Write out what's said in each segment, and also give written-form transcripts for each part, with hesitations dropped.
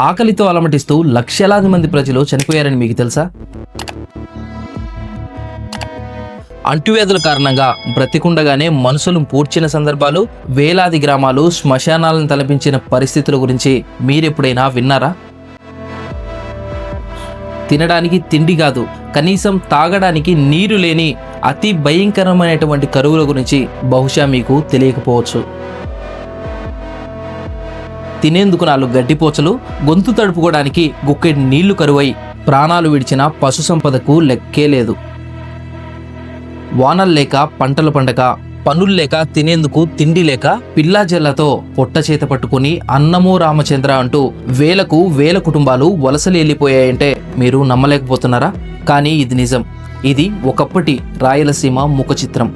ఆకలితో అలమటిస్తూ లక్షలాది మంది ప్రజలు చనిపోయారని మీకు తెలుసా? అంటువ్యాధుల కారణంగా బ్రతికుండగానే మనుషులు పూడ్చిన సందర్భాలు, వేలాది గ్రామాలు శ్మశానాలను తలపించిన పరిస్థితుల గురించి మీరెప్పుడైనా విన్నారా? తినడానికి తిండి కాదు, కనీసం తాగడానికి నీరు లేని అతి భయంకరమైనటువంటి కరువుల గురించి బహుశా మీకు తెలియకపోవచ్చు. తినేందుకు 4 గడ్డిపోచలు, గొంతు తడుపుకోవడానికి గుక్కెడి నీళ్లు కరువై ప్రాణాలు విడిచిన పశు సంపదకు లెక్కే లేదు. వానలు లేక పంటలు పండక, పనులు లేక, తినేందుకు తిండి లేక, పిల్లాజెల్లతో పొట్ట చేత పట్టుకుని అన్నమో రామచంద్ర అంటూ వేలకు వేల కుటుంబాలు వలసలు వెళ్ళిపోయాయంటే మీరు నమ్మలేకపోతున్నారా? కానీ ఇది నిజం. ఇది ఒకప్పటి రాయలసీమ ముఖ చిత్రం.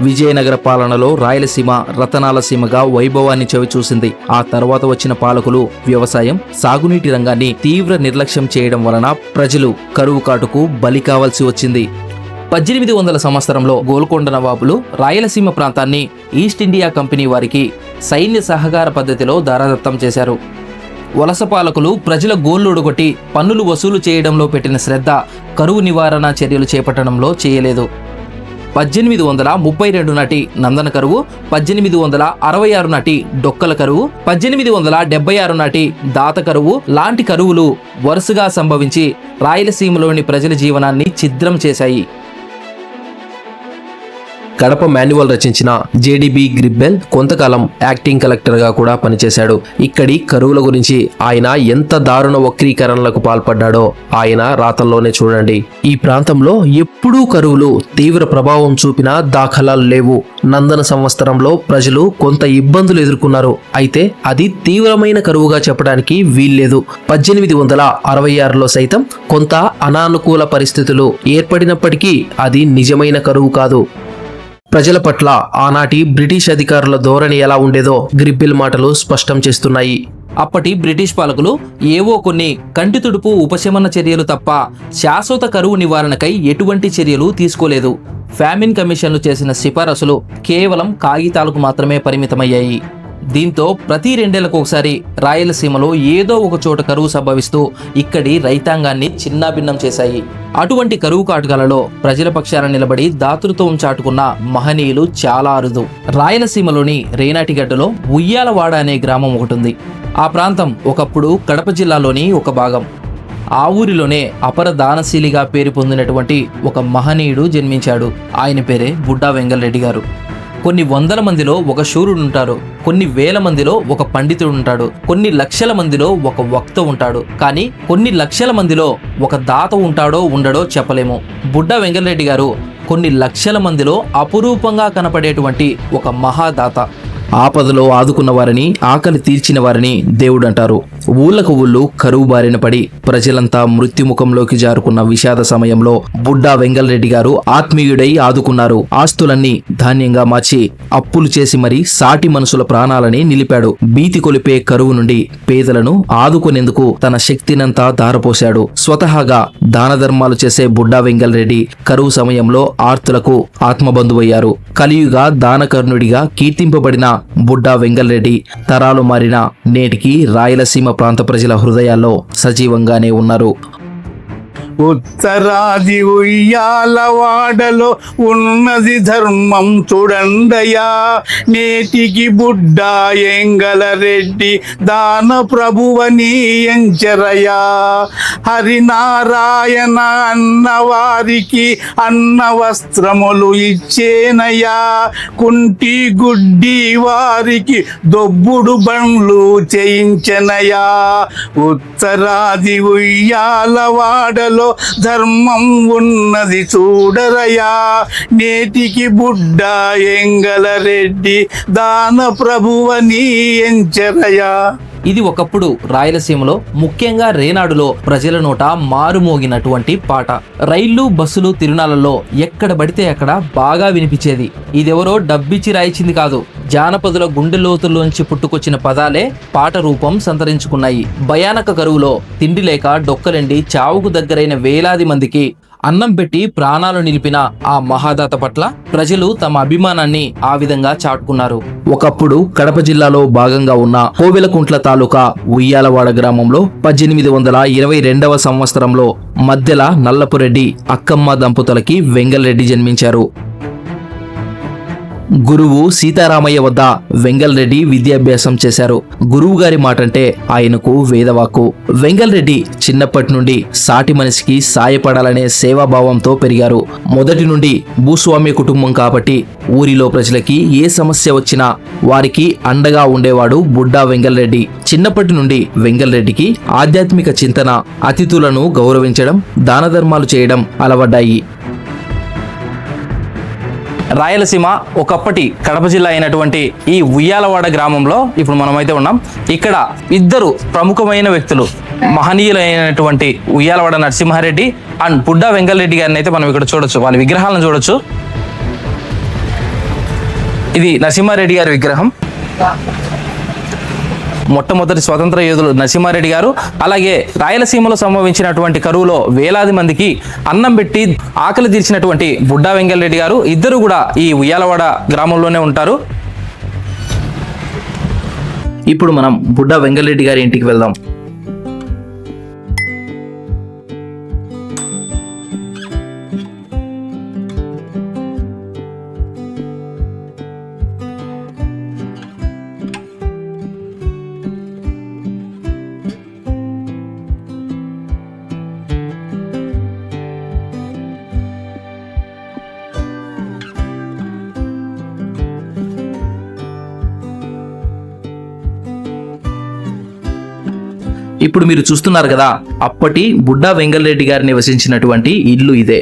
విజయనగర పాలనలో రాయలసీమ రతనాల సీమగా వైభవాన్ని చవిచూసింది. ఆ తర్వాత వచ్చిన పాలకులు వ్యవసాయం, సాగునీటి రంగాన్ని తీవ్ర నిర్లక్ష్యం చేయడం వలన ప్రజలు కరువు కాటుకు బలి కావాల్సి వచ్చింది. 1800 సంవత్సరంలో గోల్కొండ నవాబులు రాయలసీమ ప్రాంతాన్ని ఈస్ట్ ఇండియా కంపెనీ వారికి సైన్య సహకార పద్ధతిలో దారాదత్తం చేశారు. వలస పాలకులు ప్రజల గోళ్లుడగొట్టి పన్నులు వసూలు చేయడంలో పెట్టిన శ్రద్ధ కరువు నివారణ చర్యలు చేపట్టడంలో చేయలేదు. 1832 నాటి నందన కరువు, 1866 నాటి డొక్కల కరువు, 1876 నాటి దాత కరువు లాంటి కరువులు వరుసగా సంభవించి రాయలసీమలోని ప్రజల జీవనాన్ని ఛిద్రం చేశాయి. కడప మాన్యువల్ రచించిన జేడీబీ గ్రిబ్బెల్ కొంతకాలం యాక్టింగ్ కలెక్టర్గా కూడా పనిచేశాడు. ఇక్కడి కరువుల గురించి ఆయన ఎంత దారుణ వక్రీకరణలకు పాల్పడ్డాడో ఆయన రాతల్లోనే చూడండి. ఈ ప్రాంతంలో ఎప్పుడూ కరువులు తీవ్ర ప్రభావం చూపిన దాఖలాలు లేవు. నందన సంవత్సరంలో ప్రజలు కొంత ఇబ్బందులు ఎదుర్కొన్నారు. అయితే అది తీవ్రమైన కరువుగా చెప్పడానికి వీల్లేదు. 1866లో సైతం కొంత అనానుకూల పరిస్థితులు ఏర్పడినప్పటికీ అది నిజమైన కరువు కాదు. ప్రజల పట్ల ఆనాటి బ్రిటిష్ అధికారుల ధోరణి ఎలా ఉండేదో గ్రిబ్బెల్ మాటలు స్పష్టం చేస్తున్నాయి. అప్పటి బ్రిటిష్ పాలకులు ఏవో కొన్ని కంటి తుడుపు ఉపశమన చర్యలు తప్ప శాశ్వత కరువు నివారణకై ఎటువంటి చర్యలు తీసుకోలేదు. ఫ్యామిన్ కమిషన్లు చేసిన సిఫారసులు కేవలం కాగితాలకు మాత్రమే పరిమితమయ్యాయి. దీంతో ప్రతి 2 ఏళ్లకు ఒకసారి రాయలసీమలో ఏదో ఒక చోట కరువు సంభవిస్తూ ఇక్కడి రైతాంగాన్ని చిన్నాభిన్నం చేశాయి. అటువంటి కరువు కాటకాలలో ప్రజల పక్షాన నిలబడి దాతృత్వం చాటుకున్న మహనీయులు చాలా అరుదు. రాయలసీమలోని రేనాటిగడ్డలో ఉయ్యాలవాడ అనే గ్రామం ఒకటి ఉంది. ఆ ప్రాంతం ఒకప్పుడు కడప జిల్లాలోని ఒక భాగం. ఆ ఊరిలోనే అపర దానశీలిగా పేరు పొందినటువంటి ఒక మహనీయుడు జన్మించాడు. ఆయన పేరే బుడ్డా వెంగళరెడ్డి గారు. కొన్ని వందల మందిలో ఒక శూరుడు ఉంటారు, కొన్ని వేల మందిలో ఒక పండితుడు ఉంటాడు, కొన్ని లక్షల మందిలో ఒక వక్త ఉంటాడు, కానీ కొన్ని లక్షల మందిలో ఒక దాత ఉంటాడో ఉండడో చెప్పలేము. బుడ్డా వెంగళరెడ్డి గారు కొన్ని లక్షల మందిలో అపురూపంగా కనపడేటువంటి ఒక మహాదాత. ఆపదలో ఆదుకున్న వారిని, ఆకలి తీర్చిన వారిని దేవుడు అంటారు. ఊళ్ళకు ఊళ్ళు కరువు బారిన పడి ప్రజలంతా మృత్యుముఖంలోకి జారుకున్న విషాద సమయంలో బుడ్డా వెంగళరెడ్డి గారు ఆత్మీయుడై ఆదుకున్నారు. ఆస్తులన్నీ ధాన్యంగా మార్చి అప్పులు చేసి మరీ సాటి మనుషుల ప్రాణాలని నిలిపాడు. భీతి కొలిపే కరువు నుండి పేదలను ఆదుకునేందుకు తన శక్తినంతా ధారపోశాడు. స్వతహాగా దాన ధర్మాలు చేసే బుడ్డా వెంగళరెడ్డి కరువు సమయంలో ఆర్తులకు ఆత్మబంధువయ్యారు. కలియుగ దానకర్ణుడిగా కీర్తింపబడిన బుడ్డా వెంగళరెడ్డి తరాలు మారిన నేటికి రాయలసీమ ప్రాంత ప్రజల హృదయాల్లో సజీవంగానే ఉన్నారు. ఉత్తరాది ఉయ్యాలవాడలో ఉన్నది ధర్మం చూడండయా, నేటికి బుడ్డా వెంగళరెడ్డి దాన ప్రభువని ఎంచరయా. హరినారాయణ అన్నవారికి అన్న వస్త్రములు ఇచ్చేనయా, కుంటి గుడ్డి వారికి దొబ్బుడు బండ్లు చేయించనయా. ఉత్తరాది ఉయ్యాలవాడలో ధర్మం ఉన్నది చూడరయా, నేటికి బుడ్డా వెంగళరెడ్డి దాన ప్రభువని ఎంచరయా. ఇది ఒకప్పుడు రాయలసీమలో, ముఖ్యంగా రేనాడులో ప్రజల నోట మారుమోగినటువంటి పాట. రైళ్లు, బస్సులు, తిరునాళ్లలో ఎక్కడ పడితే అక్కడ బాగా వినిపించేది. ఇదెవరో డబ్బిచ్చి రాయించింది కాదు. జానపదుల గుండె లోతుల్లోంచి పుట్టుకొచ్చిన పదాలే పాట రూపం సంతరించుకున్నాయి. భయానక కరువులో తిండి లేక డొక్కలెండి చావుకు దగ్గరైన వేలాది మందికి అన్నం పెట్టి ప్రాణాలు నిలిపిన ఆ మహాదాత పట్ల ప్రజలు తమ అభిమానాన్ని ఆ విధంగా చాటుకున్నారు. ఒకప్పుడు కడప జిల్లాలో భాగంగా ఉన్న కోవెలకుంట్ల తాలూకా ఉయ్యాలవాడ గ్రామంలో 1822వ సంవత్సరంలో మద్దెల నల్లపురెడ్డి అక్కమ్మ దంపతులకి వెంగళరెడ్డి జన్మించారు. గురువు సీతారామయ్య వద్ద వెంగళరెడ్డి విద్యాభ్యాసం చేశారు. గురువు గారి మాటంటే ఆయనకు వేదవాక్కు. వెంగళరెడ్డి చిన్నప్పటి నుండి సాటి మనిషికి సాయపడాలనే సేవాభావంతో పెరిగారు. మొదటి నుండి భూస్వామ్య కుటుంబం కాబట్టి ఊరిలో ప్రజలకి ఏ సమస్య వచ్చినా వారికి అండగా ఉండేవాడు బుడ్డా వెంగళరెడ్డి. చిన్నప్పటి నుండి వెంగళరెడ్డికి ఆధ్యాత్మిక చింతన, అతిథులను గౌరవించడం, దాన ధర్మాలు చేయడం అలవడ్డాయి. రాయలసీమ ఒకప్పటి కడప జిల్లా అయినటువంటి ఈ ఉయ్యాలవాడ గ్రామంలో ఇప్పుడు మనమైతే ఉన్నాం. ఇక్కడ ఇద్దరు ప్రముఖమైన వ్యక్తులు, మహనీయులైనటువంటి ఉయ్యాలవాడ నరసింహారెడ్డి అండ్ బుడ్డా వెంగళరెడ్డి గారిని అయితే మనం ఇక్కడ చూడొచ్చు. వాళ్ళ విగ్రహాలను చూడొచ్చు. ఇది నరసింహారెడ్డి గారి విగ్రహం. మొట్టమొదటి స్వతంత్ర యోధులు నరసింహారెడ్డి గారు. అలాగే రాయలసీమలో సంభవించినటువంటి కరువులో వేలాది మందికి అన్నం పెట్టి ఆకలి తీర్చినటువంటి బుడ్డా వెంగళరెడ్డి గారు. ఇద్దరు కూడా ఈ ఉయ్యాలవాడ గ్రామంలోనే ఉంటారు. ఇప్పుడు మనం బుడ్డా వెంగళరెడ్డి గారి ఇంటికి వెళ్దాం. ఇప్పుడు మీరు చూస్తున్నారు కదా, అప్పటి బుడ్డా వెంగళరెడ్డి గారు నివసించినటువంటి ఇల్లు ఇదే.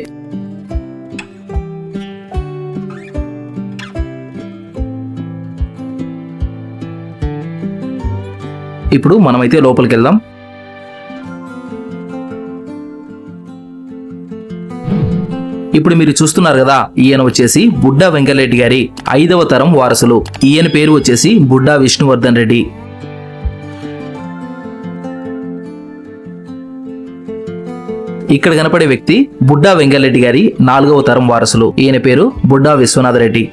ఇప్పుడు మనమైతే లోపలికి వెళ్దాం. ఇప్పుడు మీరు చూస్తున్నారు కదా, ఈయన వచ్చేసి బుడ్డా వెంగళరెడ్డి గారి 5వ తరం వారసులు. ఈయన పేరు వచ్చేసి బుడ్డా విష్ణువర్ధన్ రెడ్డి. ఇక్కడ కనపడే వ్యక్తి బుడ్డా వెంగళరెడ్డి గారి 4వ తరం వారసులు. ఈయన పేరు బుడ్డా విశ్వనాథ రెడ్డి.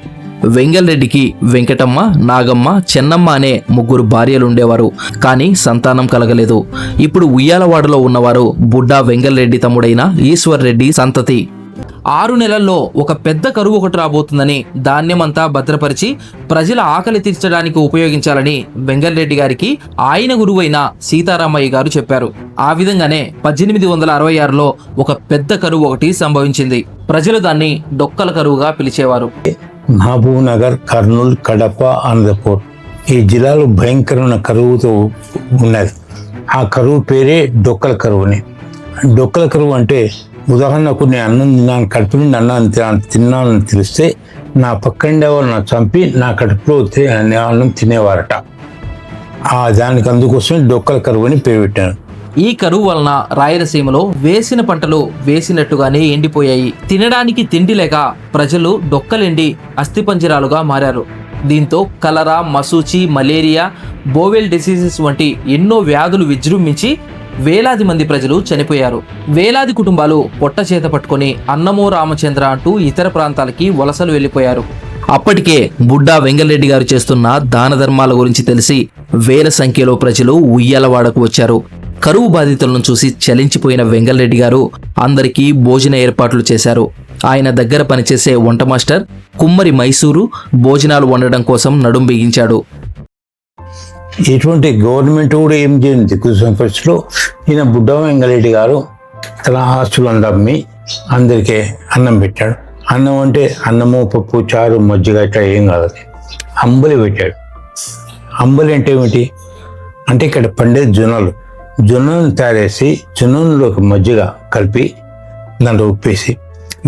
వెంగళరెడ్డికి వెంకటమ్మ, నాగమ్మ, చెన్నమ్మ అనే 3 భార్యలు ఉండేవారు. కానీ సంతానం కలగలేదు. ఇప్పుడు ఉయ్యాలవాడలో ఉన్నవారు బుడ్డా వెంగళరెడ్డి తమ్ముడైన ఈశ్వర్ రెడ్డి సంతతి. 6 నెలల్లో ఒక పెద్ద కరువు ఒకటి రాబోతుందని ధాన్యమంతా భద్రపరిచి ప్రజల ఆకలి తీర్చడానికి ఉపయోగించాలని వెంగళరెడ్డి గారికి ఆయన గురువైన సీతారామయ్య గారు చెప్పారు. ఆ విధంగానే 1866లో ఒక పెద్ద కరువు ఒకటి సంభవించింది. ప్రజలు దాన్ని డొక్కల కరువుగా పిలిచేవారు. మహబూబ్ నగర్, కర్నూలు, కడప, అనంతపూర్ ఈ జిల్లాలో భయంకరమైన కరువుతో ఉన్నది. ఆ కరువు పేరే డొక్కల కరువుని. డొక్కల కరువు అంటే ఉదాహరణకు నేను అన్నం తిన్నాను, కడుపు నుండి అన్నం తిన్నానని తెలిస్తే నా పక్కనే వాళ్ళు నా చంపి నా కడుపులో అన్నం తినేవారట. దానికి అందుకోసం డొక్కల కరువు అని పేరు పెట్టాను. ఈ కరువు వలన రాయలసీమలో వేసిన పంటలు వేసినట్టుగానే ఎండిపోయాయి. తినడానికి తిండి లేక ప్రజలు డొక్కలెండి అస్థిపంజరాలుగా మారారు. దీంతో కలరా, మసూచి, మలేరియా, బోవెల్ డిసీజెస్ వంటి ఎన్నో వ్యాధులు విజృంభించి వేలాది మంది ప్రజలు చనిపోయారు. వేలాది కుటుంబాలు పొట్ట చేత పట్టుకొని అన్నమో రామచంద్ర అంటూ ఇతర ప్రాంతాలకి వలసలు వెళ్ళిపోయారు. అప్పటికే బుడ్డా వెంగళరెడ్డి గారు చేస్తున్న దాన ధర్మాల గురించి తెలిసి వేల సంఖ్యలో ప్రజలు ఉయ్యాలవాడకు వచ్చారు. కరువు బాధితులను చూసి చలించిపోయిన వెంగళరెడ్డి గారు అందరికీ భోజన ఏర్పాట్లు చేశారు. ఆయన దగ్గర పనిచేసే వంట మాస్టర్ కుమ్మరి మైసూరు భోజనాలు వండడం కోసం నడుం బిగించాడు. ఎటువంటి గవర్నమెంట్ కూడా ఏం చేయండి దిక్కు పరిస్థితిలో ఈయన బుడ్డా వెంగళరెడ్డి గారు తన ఆస్తులను అమ్మి అందరికీ అన్నం పెట్టాడు. అన్నం అంటే అన్నము, పప్పు, చారు, మజ్జిగ ఇట్లా ఏం కాదు, అంబలి పెట్టాడు. అంబలి అంటే ఏమిటి అంటే ఇక్కడ పండే జొన్నలను తయారు చేసి జొన్నలోకి మజ్జిగ కలిపి దాంట్లో ఉప్పేసి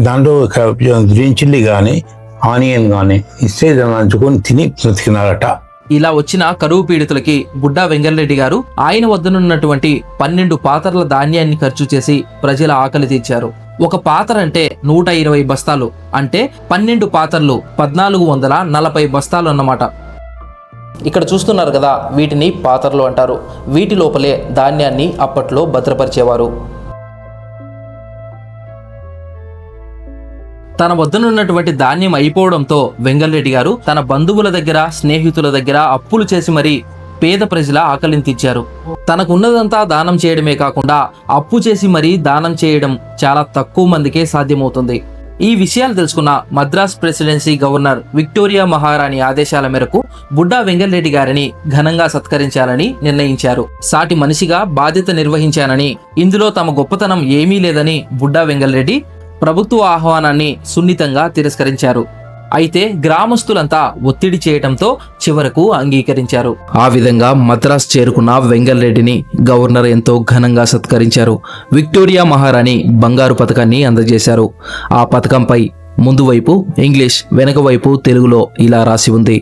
దాంట్లో గ్రీన్ చిల్లీ కానీ ఆనియన్ కానీ ఇస్తే దాన్ని నంచుకొని తిని బ్రతికినారట. ఇలా వచ్చిన కరువు పీడితులకి బుడ్డా వెంగళరెడ్డి గారు ఆయన వద్దనున్నటువంటి 12 పాత్రల ధాన్యాన్ని ఖర్చు చేసి ప్రజల ఆకలి తీర్చారు. ఒక పాత్ర అంటే 120 బస్తాలు, అంటే 12 పాత్రలు 1440 బస్తాలు అన్నమాట. ఇక్కడ చూస్తున్నారు కదా, వీటిని పాత్రలు అంటారు. వీటి లోపలే ధాన్యాన్ని అప్పట్లో భద్రపరిచేవారు. తన వద్దనున్నటువంటి ధాన్యం అయిపోవడంతో వెంగళరెడ్డి గారు తన బంధువుల దగ్గర, స్నేహితుల దగ్గర అప్పులు చేసి మరీ పేద ప్రజల ఆకలిని తీర్చారు. తనకున్నదంతా దానం చేయడమే కాకుండా అప్పు చేసి మరీ దానం చేయడం చాలా తక్కువ మందికే సాధ్యమవుతుంది. ఈ విషయాలు తెలుసుకున్న మద్రాస్ ప్రెసిడెన్సీ గవర్నర్ విక్టోరియా మహారాణి ఆదేశాల మేరకు బుడ్డా వెంగళరెడ్డి గారిని ఘనంగా సత్కరించాలని నిర్ణయించారు. సాటి మనిషిగా బాధ్యత నిర్వహించానని, ఇందులో తమ గొప్పతనం ఏమీ లేదని బుడ్డా వెంగళరెడ్డి ప్రభుత్వ ఆహ్వానాన్ని సున్నితంగా తిరస్కరించారు. అయితే గ్రామస్తులంతా ఒత్తిడి చేయడంతో చివరకు అంగీకరించారు. ఆ విధంగా మద్రాస్ చేరుకున్న వెంగళరెడ్డిని గవర్నర్ ఎంతో ఘనంగా సత్కరించారు. విక్టోరియా మహారాణి బంగారు పథకాన్ని అందజేశారు. ఆ పథకంపై ముందు వైపు ఇంగ్లీష్, వెనక వైపు తెలుగులో ఇలా రాసి ఉంది: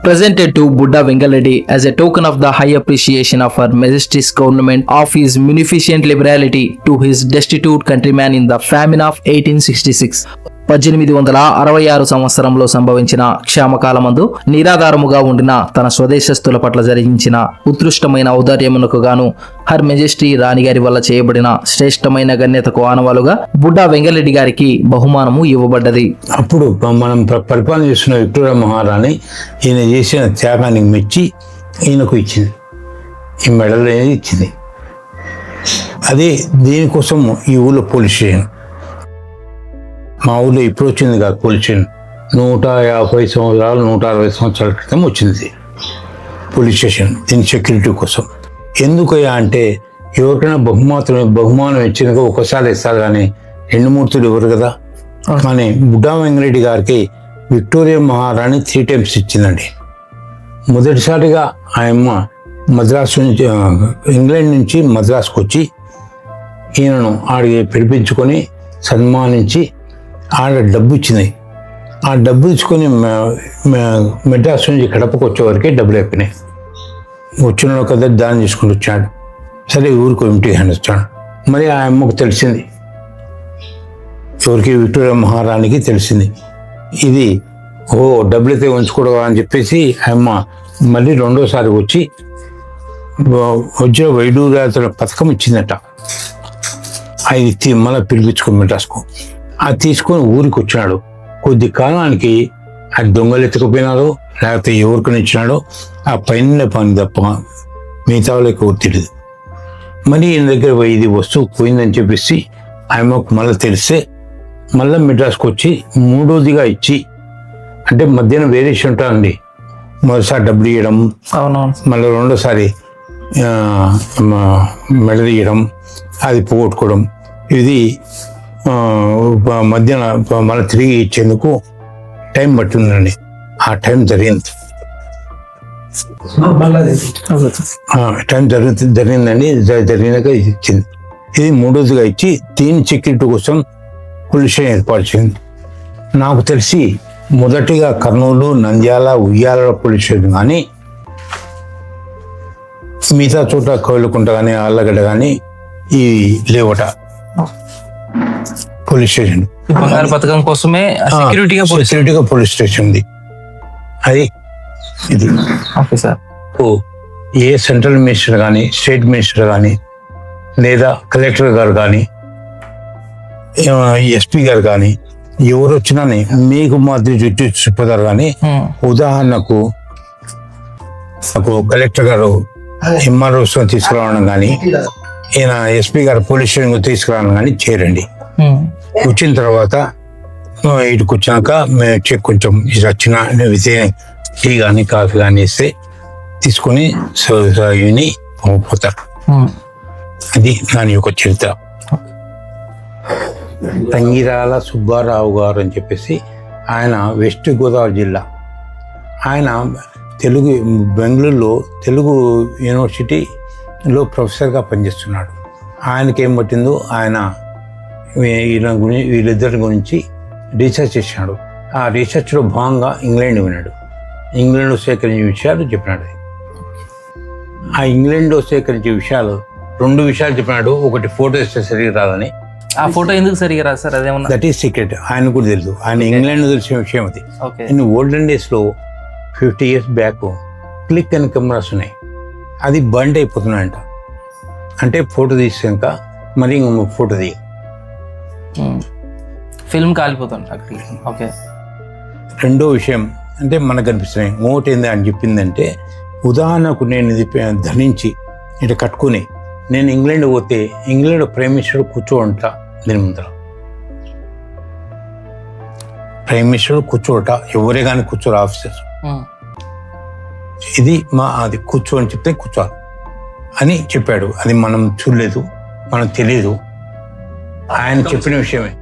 Presented to Buddha Vengareddy as a token of the high appreciation of Her Majesty's government of his munificent liberality to his destitute countrymen in the famine of 1866. 1866 సంవత్సరంలో సంభవించిన క్షామకాలమందు నిరాధారముగా ఉండిన తన స్వదేశస్థుల పట్ల జరిగించిన ఉత్కృష్టమైన ఔదార్యమునకు గాను హర్ మెజెస్టీ రాణిగారి వల్ల చేయబడిన శ్రేష్టమైన గణ్యతకు ఆనవాలుగా బుడ్డా వెంగళరెడ్డి గారికి బహుమానము ఇవ్వబడ్డది. అప్పుడు మనం పరిపాలన చేస్తున్న విక్టోరియా మహారాణి ఈయన చేసిన త్యాగానికి మెచ్చి ఈయనకు ఇచ్చింది, ఈ మెడల్ అనేది ఇచ్చింది. అదే దీనికోసం ఈ ఊళ్ళో పోలీస్ స్టేషన్, మా ఊళ్ళో ఇప్పుడు వచ్చింది కాదు పోలీస్ స్టేషన్, 150 సంవత్సరాలు 160 సంవత్సరాల క్రితం వచ్చింది పోలీస్ స్టేషన్ దీని సెక్యూరిటీ కోసం. ఎందుకయ్యా అంటే ఎవరికైనా బహుమానం ఇచ్చినగా ఒకసారి ఇస్తారు కానీ 2 మూర్తులు ఇవ్వరు కదా. కానీ బుడ్డా వెంగళరెడ్డి గారికి విక్టోరియా మహారాణి 3 times ఇచ్చిందండి. మొదటిసారిగా ఆయమ్మ మద్రాసు నుంచి, ఇంగ్లాండ్ నుంచి మద్రాసుకు వచ్చి ఈయనను ఆడికి పిలిపించుకొని సన్మానించి ఆడ డబ్బు ఇచ్చింది. ఆ డబ్బు ఇచ్చుకొని మెడ్రాస్ నుంచి కడపకు వచ్చేవరకే డబ్బులు అయిపోయినాయి. వచ్చిన ఒక దానం చేసుకుంటూ వచ్చాడు. సరే ఊరికి ఇంటికి హ్యాండ్ వచ్చాడు. మరి ఆ అమ్మకు తెలిసింది, ఎవరికి విక్టోరియా మహారాణికి తెలిసింది, ఇది డబ్బులు అయితే ఉంచుకోవడం అని చెప్పేసి అమ్మ మళ్ళీ రెండోసారి వచ్చి వచ్చిన వైడూర్యాతుల పథకం ఇచ్చిందట. అది మళ్ళీ పిలిపించుకొని మెడ్రాస్కు అది తీసుకొని ఊరికి వచ్చినాడు. కొద్ది కాలానికి అది దొంగలు ఎత్తుకుపోయినాడో లేకపోతే ఎవరికని ఇచ్చినాడో ఆ పైన పని తప్ప మిగతా వాళ్ళకి తెలియదు. మరి ఈయన దగ్గర ఇది వస్తువు పోయిందని చెప్పేసి ఆయమ్మకు మళ్ళీ తెలిస్తే మళ్ళీ మెడ్రాస్కి వచ్చి మూడోదిగా ఇచ్చి, అంటే మధ్యాహ్నం వేరియేషన్ ఉంటుందండి. మొదటిసారి డబ్బులు ఇవ్వడం, మళ్ళీ రెండోసారి మెడ తీయడం, అది పోగొట్టుకోవడం, ఇది మధ్యాహ్నం మళ్ళీ తిరిగి ఇచ్చేందుకు టైం పట్టిందండి. ఆ టైం జరిగింది, జరిగిందండి. జరిగినాక ఇచ్చింది. ఇది మూడోదిగా ఇచ్చి దీని సెక్యూరిటీ కోసం పోలీస్ స్టేషన్ ఏర్పాటు చేసింది. నాకు తెలిసి మొదటిగా కర్నూలు, నంద్యాల, ఉయ్యాల పోలీస్ స్టేషన్ కానీ మిగతా చోట కోయిలకుంట కానీ ఆళ్ళగడ్డ కానీ ఈ లేవట పోలీస్ స్టేషన్. బంగారు పథకం కోసమే సెక్యూరిటీగా పోలీస్ స్టేషన్ ఉంది. అది ఇది ఏ సెంట్రల్ మినిస్టర్ కానీ, స్టేట్ మినిస్టర్ కానీ, లేదా కలెక్టర్ గారు కానీ, ఎస్పీ గారు కానీ ఎవరు వచ్చినా మీకు మాదిరి చుట్టూ చెప్పతారు. కానీ ఉదాహరణకు నాకు కలెక్టర్ గారు ఎంఆర్ఓస్ తీసుకురావడం కానీ, ఈయన ఎస్పీ గారు పోలీస్ స్టేషన్ తీసుకురావడం కానీ చేయరండి. వచ్చిన తర్వాత ఇటుకు వచ్చాక మేము కొంచెం వచ్చిన టీ కానీ కాఫీ కానీ ఇస్తే తీసుకొని విని పోతారు. అది దాని యొక్క చరిత్ర. తంగిరాల సుబ్బారావు గారు అని చెప్పేసి ఆయన వెస్ట్ గోదావరి జిల్లా. ఆయన బెంగళూరులో తెలుగు యూనివర్సిటీలో ప్రొఫెసర్గా పనిచేస్తున్నాడు. ఆయనకి ఏం పట్టిందో ఆయన వీళ్ళిద్దరి గురించి రీసెర్చ్ చేసినాడు. ఆ రీసెర్చ్లో భాగంగా ఇంగ్లాండ్ విన్నాడు. ఇంగ్లాండ్లో సేకరించే విషయాలు చెప్పినాడు. ఆ ఇంగ్లాండ్లో సేకరించే విషయాలు 2 విషయాలు చెప్పినాడు. ఒకటి ఫోటో ఇస్తే సరిగ్గా రాదని. ఆ ఫోటో ఎందుకు సరిగ్గా రాదు సార్? అదేమన్నా దట్ ఈస్ సీక్రెట్. ఆయన కూడా తెలుసు. ఆయన ఇంగ్లాండ్ తెలిసిన విషయం అది. ఇన్ ఓల్డెన్ డేస్లో 50 years బ్యాక్ క్లిక్ అని కెమెరాస్ ఉన్నాయి. అది బండ్ అయిపోతున్నాయంట. అంటే ఫోటో తీసాక మరి ఫోటో ఫిల్మ్ కాలిపోతుంది అక్కడికి. ఓకే. రెండో విషయం అంటే మనకు అనిపిస్తున్నాయి ఇంకోటి ఏంది అని చెప్పిందంటే, ఉదాహరణకు నేను ఇది ధరించి ఇటు కట్టుకుని నేను ఇంగ్లాండ్ పోతే ఇంగ్లాండ్ ప్రైమ్ మినిస్టర్ కూర్చోంట, దీని ముందర ప్రైమ్ మినిస్టర్ కూర్చోట, ఎవరే కానీ కూర్చోరు ఆఫీసర్స్. ఇది అది కూర్చో అని చెప్తే కూర్చోాలి అని చెప్పాడు. అది మనం చూడలేదు, మనకు తెలియదు, ఆయన చెప్పిన విషయమే.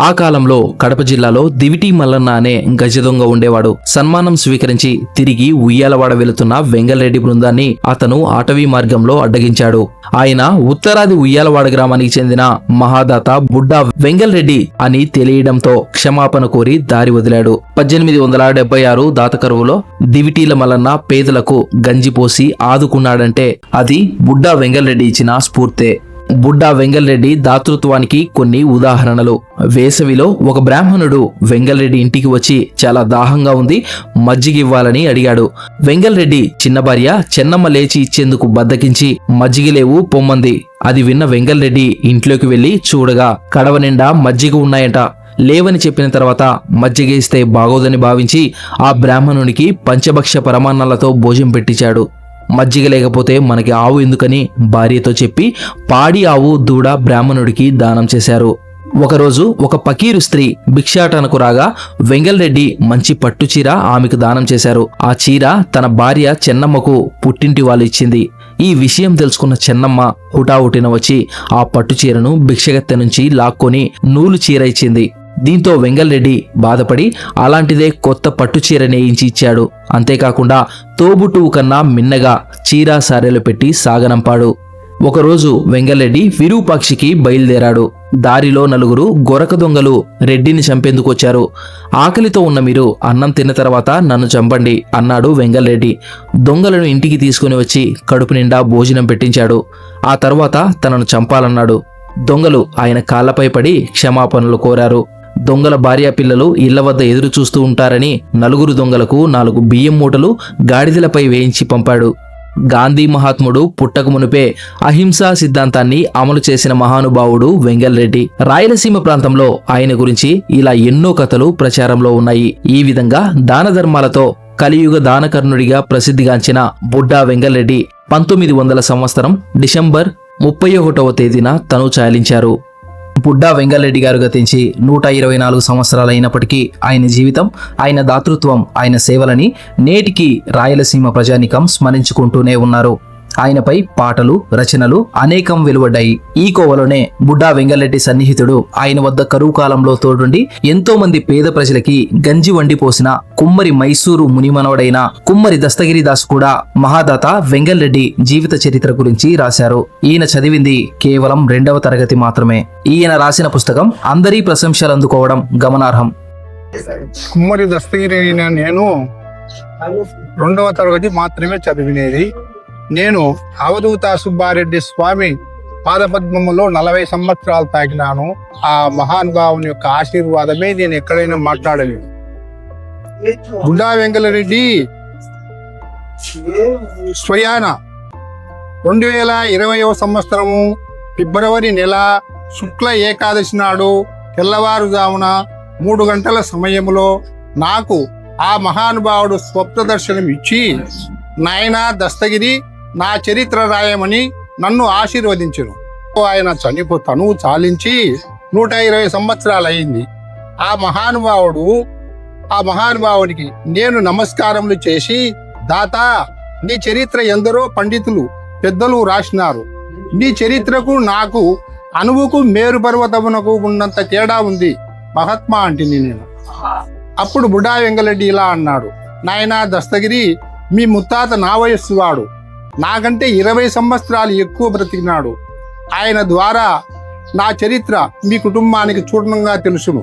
ఆ కాలంలో కడప జిల్లాలో దివిటి మల్లన్న అనే గజ దొంగ ఉండేవాడు. సన్మానం స్వీకరించి తిరిగి ఉయ్యాలవాడ వెళుతున్న వెంగళరెడ్డి బృందాన్ని అతను అటవీ మార్గంలో అడ్డగించాడు. ఆయన ఉత్తరాది ఉయ్యాలవాడ గ్రామానికి చెందిన మహాదాత బుడ్డా వెంగళరెడ్డి అని తెలియడంతో క్షమాపణ కోరి దారి వదిలాడు. 1876 దాత కరువులో దివిటీల మల్లన్న పేదలకు గంజిపోసి ఆదుకున్నాడంటే అది బుడ్డా వెంగళరెడ్డి ఇచ్చిన స్ఫూర్తే. బుడ్డా వెంగళరెడ్డి దాతృత్వానికి కొన్ని ఉదాహరణలు. వేసవిలో ఒక బ్రాహ్మణుడు వెంగళరెడ్డి ఇంటికి వచ్చి చాలా దాహంగా ఉంది, మజ్జిగివ్వాలని అడిగాడు. వెంగళరెడ్డి చిన్న భార్య చెన్నమ్మ లేచి ఇచ్చేందుకు బద్దకించి మజ్జిగలేవు పొమ్మంది. అది విన్న వెంగళరెడ్డి ఇంట్లోకి వెళ్లి చూడగా కడవ నిండా మజ్జిగ ఉన్నాయట. లేవని చెప్పిన తర్వాత మజ్జిగ ఇస్తే బాగోదని భావించి ఆ బ్రాహ్మణునికి పంచభక్ష పరమాన్నాలతో భోజనం పెట్టించాడు. మజ్జిగ లేకపోతే మనకి ఆవు ఎందుకని భార్యతో చెప్పి పాడి ఆవు దూడ బ్రాహ్మణుడికి దానం చేశారు. ఒకరోజు ఒక పకీరు స్త్రీ భిక్షాటనకు రాగా వెంగళరెడ్డి మంచి పట్టు చీర ఆమెకు దానం చేశారు. ఆ చీర తన భార్య చెన్నమ్మకు పుట్టింటి వాళ్ళు ఇచ్చింది. ఈ విషయం తెలుసుకున్న చెన్నమ్మ హుటాహుటిన వచ్చి ఆ పట్టు చీరను భిక్షగత్తె నుంచి లాక్కొని నూలు చీర ఇచ్చింది. దీంతో వెంగళరెడ్డి బాధపడి అలాంటిదే కొత్త పట్టు చీర నేయించి ఇచ్చాడు. అంతేకాకుండా తోబుట్టువు కన్నా మిన్నగా చీరా సారెలు పెట్టి సాగనంపాడు. ఒకరోజు వెంగళరెడ్డి విరూపాక్షికి బయలుదేరాడు. దారిలో నలుగురు గొరక దొంగలు రెడ్డిని చంపేందుకొచ్చారు. ఆకలితో ఉన్న మీరు అన్నం తిన్న తర్వాత నన్ను చంపండి అన్నాడు వెంగళరెడ్డి. దొంగలను ఇంటికి తీసుకుని వచ్చి కడుపు నిండా భోజనం పెట్టించాడు. ఆ తర్వాత తనను చంపాలన్నాడు. దొంగలు ఆయన కాళ్లపై పడి క్షమాపణలు కోరారు. దొంగల భార్యా పిల్లలు ఇళ్ల వద్ద ఎదురు చూస్తూ ఉంటారని నలుగురు దొంగలకు 4 బియ్యం మూటలు గాడిదలపై వేయించి పంపాడు. గాంధీ మహాత్ముడు పుట్టక మునిపే అహింసా సిద్ధాంతాన్ని అమలు చేసిన మహానుభావుడు వెంగళరెడ్డి. రాయలసీమ ప్రాంతంలో ఆయన గురించి ఇలా ఎన్నో కథలు ప్రచారంలో ఉన్నాయి. ఈ విధంగా దాన ధర్మాలతో కలియుగ దానకర్ణుడిగా ప్రసిద్ధిగాంచిన బుడ్డా వెంగళరెడ్డి 1900 సంవత్సరం డిసెంబర్ 31వ తేదీన తను చాలించారు. బుడ్డా వెంగళరెడ్డి గారు గతించి 124 సంవత్సరాలైనప్పటికీ ఆయన జీవితం, ఆయన దాతృత్వం, ఆయన సేవలని నేటికి రాయలసీమ ప్రజానికం స్మరించుకుంటూనే ఉన్నారు. ఆయనపై పాటలు, రచనలు అనేకం వెలువడ్డాయి. ఈ కోవలోనే బుడ్డా వెంగళరెడ్డి సన్నిహితుడు, ఆయన వద్ద కరువు కాలంలో తోడుండి ఎంతో మంది పేద ప్రజలకి గంజి వండి పోసిన కుమ్మరి మైసూరు మునిమనవడైన కుమ్మరి దస్తగిరిదాస్ కూడా మహాదాత వెంగళరెడ్డి జీవిత చరిత్ర గురించి రాశారు. ఈయన చదివింది కేవలం 2వ తరగతి మాత్రమే. ఈయన రాసిన పుస్తకం అందరి ప్రశంసలు అందుకోవడం గమనార్హం. కుమ్మరి దస్తగిరి నేను 2వ తరగతి మాత్రమే చదివినేది. నేను అవధూత సుబ్బారెడ్డి స్వామి పాదపద్మములో 40 సంవత్సరాలు తాకినాను. ఆ మహానుభావుని యొక్క ఆశీర్వాదమే నేను ఎక్కడైనా మాట్లాడలేను. బుడ్డా వెంగళరెడ్డి స్వయాన 2020వ సంవత్సరము ఫిబ్రవరి నెల శుక్ల ఏకాదశి నాడు తెల్లవారుజామున 3 గంటల సమయంలో నాకు ఆ మహానుభావుడు స్వప్న దర్శనం ఇచ్చి, నాయనా దస్తగిరి, నా చరిత్ర రాయమని నన్ను ఆశీర్వదించెను. ఆయన తనువు చాలించి 120 సంవత్సరాలు అయింది. ఆ మహానుభావుడికి నేను నమస్కారములు చేసి, దాత, నీ చరిత్ర ఎందరో పండితులు పెద్దలు రాసినారు. నీ చరిత్రకు నాకు అనువుకు మేరు పర్వతమునకు ఉన్నంత తేడా ఉంది మహాత్మా అంటిని నేను. అప్పుడు బుడ్డా వెంగళరెడ్డి ఇలా అన్నాడు, నాయనా దస్తగిరి, మీ ముత్తాత నా వయస్సు వాడు, నాకంటే 20 సంవత్సరాలు ఎక్కువ బ్రతికినాడు. ఆయన ద్వారా నా చరిత్ర మీ కుటుంబానికి చూడంగా తెలుసును.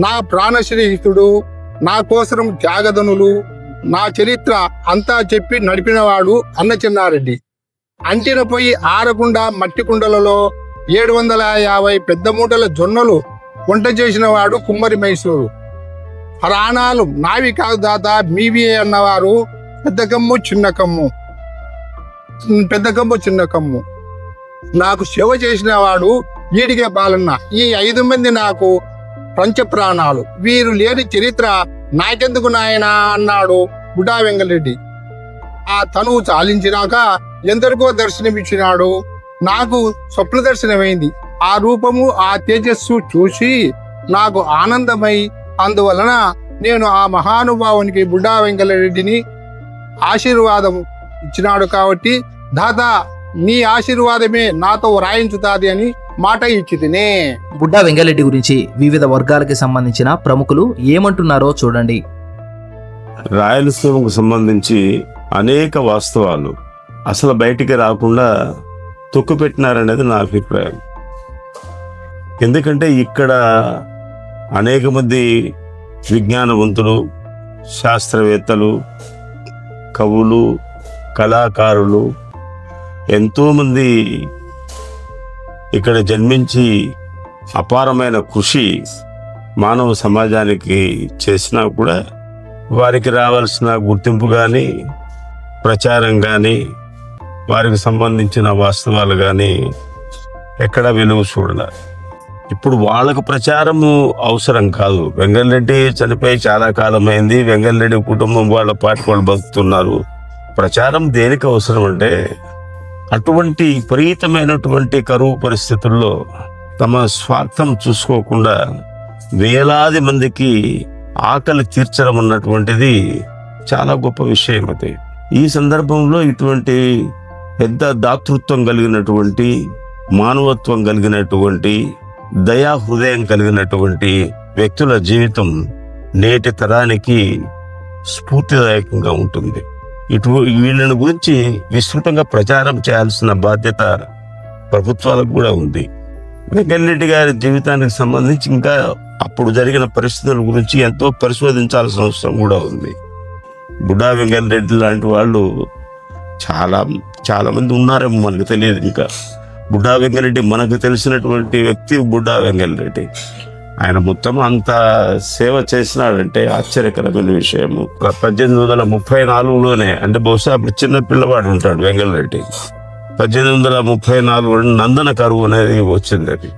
నా ప్రాణస్నేహితుడు, నా కోసం త్యాగధనులు, నా చరిత్ర అంతా చెప్పి నడిపినవాడు అన్న చెన్నారెడ్డి. అంటిన పొయ్యి ఆరకుండా మట్టి కుండలలో 750 పెద్ద మూటల జొన్నలు వంట చేసిన వాడు కుమ్మరి మైసూరు. ప్రాణాలు నావి కాదు దాత, మీవి అన్నవారు పెద్ద కమ్ము చిన్న కమ్ము. నాకు సేవ చేసిన వాడు ఈడిగే బాలన్న. ఈ 5 మంది నాకు పంచ ప్రాణాలు, వీరు లేని చరిత్ర నాకెందుకు నాయనా అన్నాడు బుడ్డా వెంగళరెడ్డి. ఆ తనువు చాలించినాక ఎందరికో దర్శనమిచ్చినాడు. నాకు స్వప్న దర్శనమైంది. ఆ రూపము, ఆ తేజస్సు చూసి నాకు ఆనందమై, అందువలన నేను ఆ మహానుభావునికి బుడ్డా వెంగళరెడ్డిని ఆశీర్వాదం ఇచ్చినాడు కాబట్టి దాదా నీ ఆశీర్వాదమే నాతో రాయించుతాది అని మాట ఇచ్చి తినే. బుడ్డా వెంగళరెడ్డి గురించి వివిధ వర్గాలకి సంబంధించిన ప్రముఖులు ఏమంటున్నారో చూడండి. రాయలసీమకు సంబంధించి అనేక వాస్తవాలు అసలు బయటికి రాకుండా తొక్కుపెట్టినారనేది నా అభిప్రాయం. ఎందుకంటే ఇక్కడ అనేక మంది విజ్ఞానవంతులు, శాస్త్రవేత్తలు, కవులు, కళాకారులు ఎంతోమంది ఇక్కడ జన్మించి అపారమైన కృషి మానవ సమాజానికి చేసినా కూడా వారికి రావాల్సిన గుర్తింపు కానీ, ప్రచారం కానీ, వారికి సంబంధించిన వాస్తవాలు కానీ ఎక్కడ వెలుగు చూడాలి. ఇప్పుడు వాళ్ళకు ప్రచారము అవసరం కాదు. వెంగళరెడ్డి చనిపోయి చాలా కాలమైంది. వెంగళరెడ్డి కుటుంబం వాళ్ళ పాటి వాళ్ళు బతుకుతున్నారు. ప్రచారం దేనికి అవసరం అంటే అటువంటి విపరీతమైనటువంటి కరువు పరిస్థితుల్లో తమ స్వార్థం చూసుకోకుండా వేలాది మందికి ఆకలి తీర్చడం అన్నటువంటిది చాలా గొప్ప విషయం. అది ఈ సందర్భంలో ఇటువంటి పెద్ద దాతృత్వం కలిగినటువంటి, మానవత్వం కలిగినటువంటి, దయా హృదయం కలిగినటువంటి వ్యక్తుల జీవితం నేటి తరానికి స్ఫూర్తిదాయకంగా ఉంటుంది. వీళ్ళని గురించి విస్తృతంగా ప్రచారం చేయాల్సిన బాధ్యత ప్రభుత్వాలకు కూడా ఉంది. వెంగళరెడ్డి గారి జీవితానికి సంబంధించి ఇంకా అప్పుడు జరిగిన పరిస్థితుల గురించి ఎంతో పరిశోధించాల్సిన అవసరం కూడా ఉంది. బుడ్డా వెంగళరెడ్డి లాంటి వాళ్ళు చాలా మంది ఉన్నారేమో మనకు తెలియదు. ఇంకా బుడ్డా వెంగళరెడ్డి మనకు తెలిసినటువంటి వ్యక్తి బుడ్డా వెంగళరెడ్డి. ఆయన మొత్తం అంత సేవ చేసినాడంటే ఆశ్చర్యకరమైన విషయము. 1834లోనే, అంటే బహుశా అప్పుడు చిన్న పిల్లవాడు ఉంటాడు వెంగళరెడ్డి. 1834 నందన కరువు అనేది వచ్చింది. అది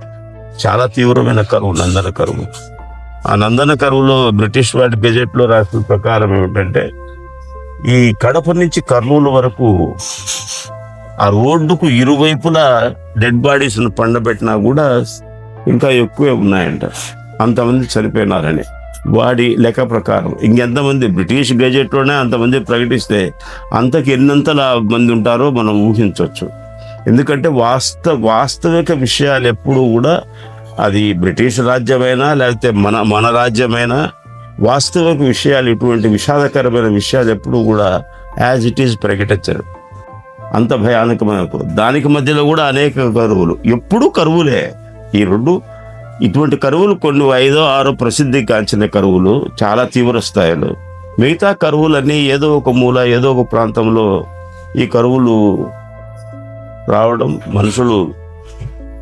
చాలా తీవ్రమైన కరువు, నందన కరువు. ఆ నందన కరువులో బ్రిటిష్ వాడి గెజెట్లో రాసిన ప్రకారం ఏమిటంటే ఈ కడప నుంచి కర్నూలు వరకు ఆ రోడ్డుకు ఇరువైపులా డెడ్ బాడీస్ను పండబెట్టినా కూడా ఇంకా ఎక్కువే ఉన్నాయంట. అంతమంది చనిపోయినారని వాడి లెక్క ప్రకారం. ఇంకెంతమంది బ్రిటిష్ గెజెట్లోనే అంతమంది ప్రకటిస్తే అంతకు ఎన్నంతలా మంది ఉంటారో మనం ఊహించవచ్చు. ఎందుకంటే వాస్తవిక విషయాలు ఎప్పుడు కూడా, అది బ్రిటిష్ రాజ్యమైనా లేకపోతే మన రాజ్యమైనా, వాస్తవిక విషయాలు, ఇటువంటి విషాదకరమైన విషయాలు ఎప్పుడు కూడా యాజ్ ఇట్ ఈజ్ ప్రకటించరు. అంత భయానకమైన దానికి మధ్యలో కూడా అనేక కరువులు, ఎప్పుడూ కరువులే. ఈ రెండు ఇటువంటి కరువులు కొన్ని 5, 6 ప్రసిద్ధి కాంచిన కరువులు చాలా తీవ్ర స్థాయిలో. మిగతా కరువులన్నీ ఏదో ఒక మూల, ఏదో ఒక ప్రాంతంలో ఈ కరువులు రావడం, మనుషులు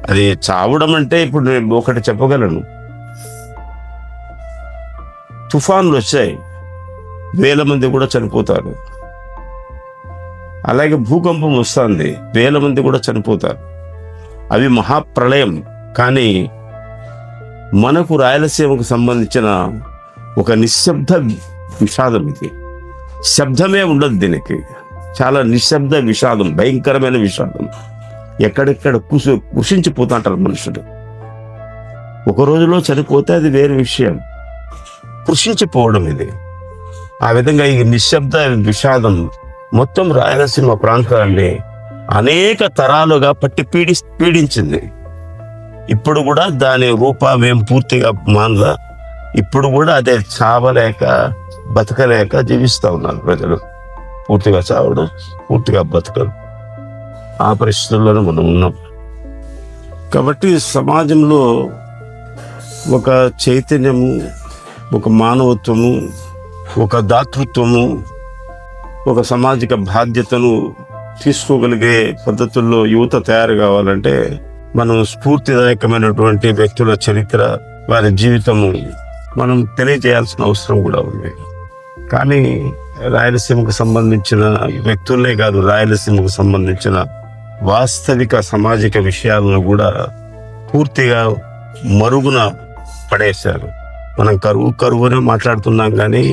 అది చావడం. అంటే ఇప్పుడు నేను ఒకటి చెప్పగలను, తుఫాన్లు వచ్చాయి, వేల మంది కూడా చనిపోతారు. అలాగే భూకంపం వస్తుంది, వేల మంది కూడా చనిపోతారు. అవి మహాప్రళయం. కానీ మనకు రాయలసీమకు సంబంధించిన ఒక నిశ్శబ్ద విషాదం ఇది. శబ్దమే ఉండదు దీనికి. చాలా నిశ్శబ్ద విషాదం, భయంకరమైన విషాదం. ఎక్కడెక్కడ కృషించిపోతుంటారు మనుషులు. ఒక రోజులో చనిపోతే అది వేరే విషయం, కృషించిపోవడం ఇది. ఆ విధంగా ఈ నిశ్శబ్ద విషాదం మొత్తం రాయలసీమ ప్రాంతాన్ని అనేక తరాలుగా పట్టి పీడించింది. ఇప్పుడు కూడా దాని రూపమేం పూర్తిగా మానలా. ఇప్పుడు కూడా అదే చావలేక బతకలేక జీవిస్తూ ఉన్నారు ప్రజలు. పూర్తిగా చావడం, పూర్తిగా బతకడం, ఆ పరిస్థితుల్లోనే మనం ఉన్నాం. కాబట్టి సమాజంలో ఒక చైతన్యము, ఒక మానవత్వము, ఒక దాతృత్వము, ఒక సామాజిక బాధ్యతను తీసుకోగలిగే పద్ధతుల్లో యువత తయారు కావాలంటే మనం స్ఫూర్తిదాయకమైనటువంటి వ్యక్తుల చరిత్ర, వారి జీవితము మనం తెలియజేయాల్సిన అవసరం కూడా ఉంది. కానీ రాయలసీమకు సంబంధించిన వ్యక్తులే కాదు, రాయలసీమకు సంబంధించిన వాస్తవిక సామాజిక విషయాలను కూడా పూర్తిగా మరుగున పడేశారు. మనం కరువు అని మాట్లాడుతున్నాం కానీ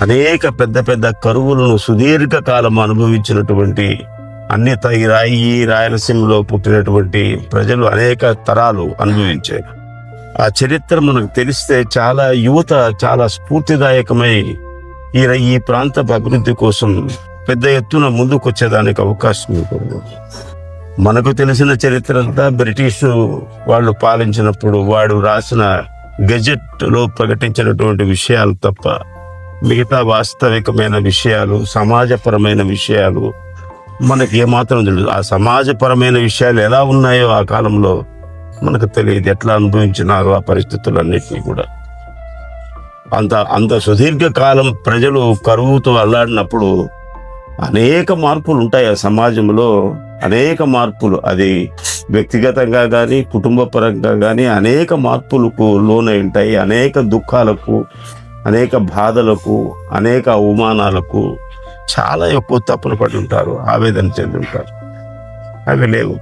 అనేక పెద్ద పెద్ద కరువులను సుదీర్ఘకాలం అనుభవించినటువంటి ఈ రాయలసీమలో పుట్టినటువంటి ప్రజలు అనేక తరాలు అనుభవించారు. ఆ చరిత్ర మనకు తెలిస్తే చాలా యువత చాలా స్ఫూర్తిదాయకమై ఈ ప్రాంత అభివృద్ధి కోసం పెద్ద ఎత్తున ముందుకు వచ్చేదానికి అవకాశం ఉంటుంది. మనకు తెలిసిన చరిత్ర అంతా బ్రిటిష్ వాళ్ళు పాలించినప్పుడు వాడు రాసిన గెజెట్లో ప్రకటించినటువంటి విషయాలు తప్ప మిగతా వాస్తవికమైన విషయాలు, సమాజపరమైన విషయాలు మనకి ఏమాత్రం తెలియదు. ఆ సమాజపరమైన విషయాలు ఎలా ఉన్నాయో ఆ కాలంలో మనకు తెలియదు. ఎట్లా అనుభవించినారో ఆ పరిస్థితులన్నిటినీ కూడా. అంత సుదీర్ఘకాలం ప్రజలు కరువుతో అల్లాడినప్పుడు అనేక మార్పులు ఉంటాయి ఆ సమాజంలో, అనేక మార్పులు. అది వ్యక్తిగతంగా కానీ కుటుంబ పరంగా కానీ అనేక మార్పులకు లోనై ఉంటాయి. అనేక దుఃఖాలకు, అనేక బాధలకు, అనేక అవమానాలకు చాలా ఎక్కువ తప్పులు పడి ఉంటారు, ఆవేదన చెంది ఉంటారు. అవి లేవు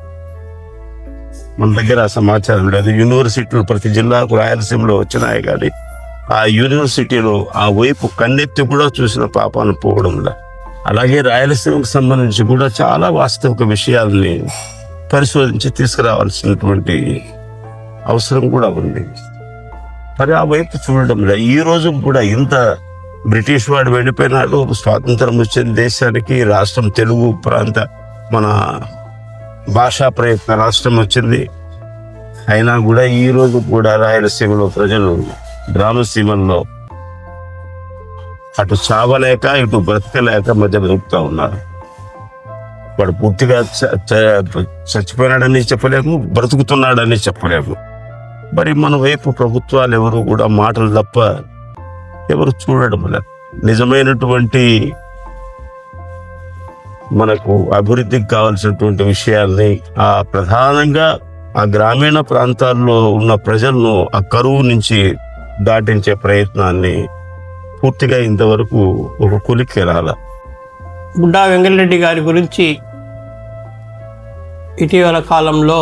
మన దగ్గర. ఆ సమాచారం లేదు. యూనివర్సిటీలు ప్రతి జిల్లాకు రాయలసీమలో వచ్చినాయి కానీ ఆ యూనివర్సిటీలో ఆ వైపు కన్నెత్తి కూడా చూసిన పాపాలు పోవడంలా. అలాగే రాయలసీమకు సంబంధించి కూడా చాలా వాస్తవిక విషయాల్ని పరిశోధించి తీసుకురావాల్సినటువంటి అవసరం కూడా ఉంది. మరి ఆ వైపు చూడడం లేదు. ఈ రోజు కూడా ఇంత బ్రిటిష్ వాడు వెళ్ళిపోయినాడు, స్వాతంత్రం వచ్చిన దేశానికి, రాష్ట్రం తెలుగు ప్రాంత మన భాషా ప్రయత్న రాష్ట్రం వచ్చింది. అయినా కూడా ఈ రోజు కూడా రాయలసీమలో ప్రజలు గ్రామసీమల్లో అటు చావలేక ఇటు బ్రతకలేక మధ్య బ్రతుకుతూ ఉన్నారు. వాడు పూర్తిగా చచ్చిపోయినాడని చెప్పలేము, బ్రతుకుతున్నాడని చెప్పలేము. మరి మన వైపు ప్రభుత్వాలు ఎవరు కూడా మాటలు తప్ప ఎవరు చూడడం లేదు. నిజమైనటువంటి మనకు అభివృద్ధికి కావాల్సినటువంటి విషయాల్ని ప్రధానంగా ఆ గ్రామీణ ప్రాంతాల్లో ఉన్న ప్రజలను ఆ కరువు నుంచి దాటించే ప్రయత్నాన్ని పూర్తిగా ఇంతవరకు ఒక కొలిక్కి రాల. బుడ్డా వెంగళరెడ్డి గారి గురించి ఇటీవల కాలంలో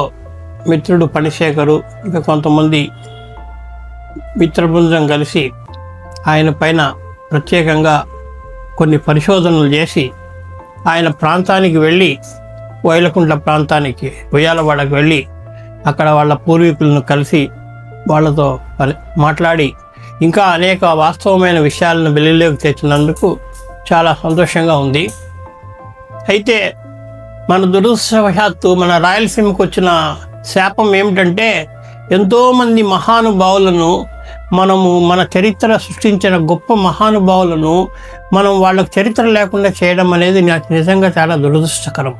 మిత్రుడు పనిశేఖరు ఇంకా కొంతమంది మిత్రబృందం కలిసి ఆయన పైన ప్రత్యేకంగా కొన్ని పరిశోధనలు చేసి ఆయన ప్రాంతానికి వెళ్ళి, వైలకుంట్ల ప్రాంతానికి ఉయ్యాలవాడకు వెళ్ళి అక్కడ వాళ్ళ పూర్వీకులను కలిసి వాళ్ళతో మాట్లాడి ఇంకా అనేక వాస్తవమైన విషయాలను వెలుగులోకి తెచ్చినందుకు చాలా సంతోషంగా ఉంది. అయితే మన దురదృష్టవశాత్తు మన రాయలసీమకు వచ్చిన శాపం ఏమిటంటే ఎంతోమంది మహానుభావులను మనము మన చరిత్ర సృష్టించిన గొప్ప మహానుభావులను మనం వాళ్ళకు చరిత్ర లేకుండా చేయడం అనేది నాకు నిజంగా చాలా దురదృష్టకరం.